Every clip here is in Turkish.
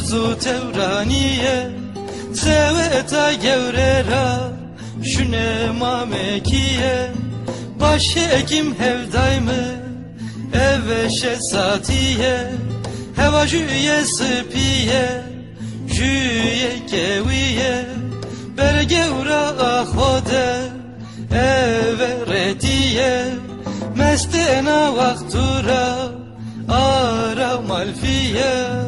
Arzu tevraniye Seveta gevrera Şune mamekiye Başhekim hevday mı Eveşe satiye Heva jüye sıpiye Jüye geviye Bergevra ahode Eve rediye Mestena vaktura Ara malfiye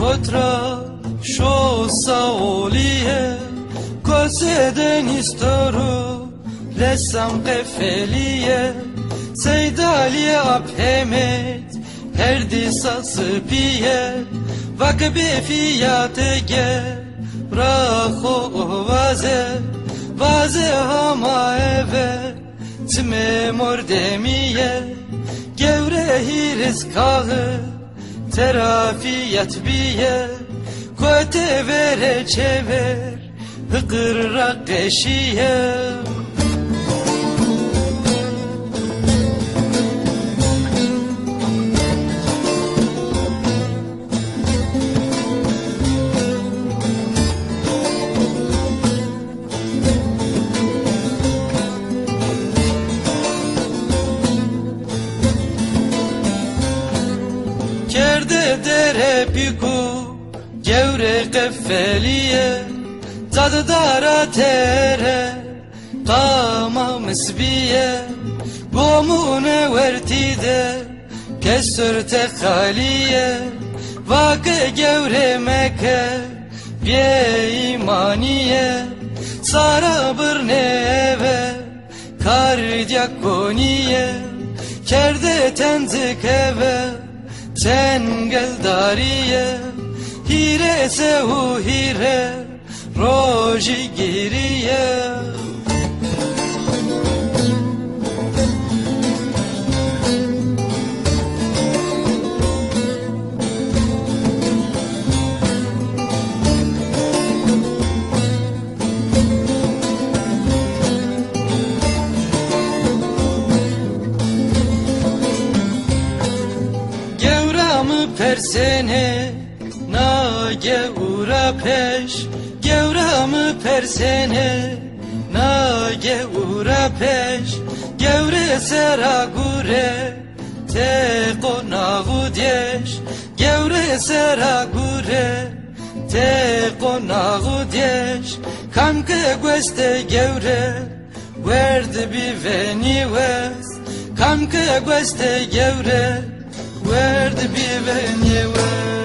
Kotra şo saoliye Koseden istoru Lessam kefeliye Seydaliye abhemet Herdisa sıpiye Vakbe fiyatege Raho vaze Vaze hama eve Tme mordemiye Gevrehi rizkahı Terafiyat biye Kote vere çever Hıkırrak eşiye Kerde dere piku Gevre keffeliye Taddara tere Kama misbiye Gomune vertide Kesürte khaliye Vakı gevre meke Biye imaniye Sara birne eve Kardiakoniye Kerde tenzik eve Tengel dariye Hire sehu hire Roji giriye Persene nage ura peş Gevramı persene nage ura peş Gevre sera gure te konağı deş Gevre sera gure te konağı deş Kanke gweste gevre Verde bi veni wes Kanke gweste gevre Where the be when you were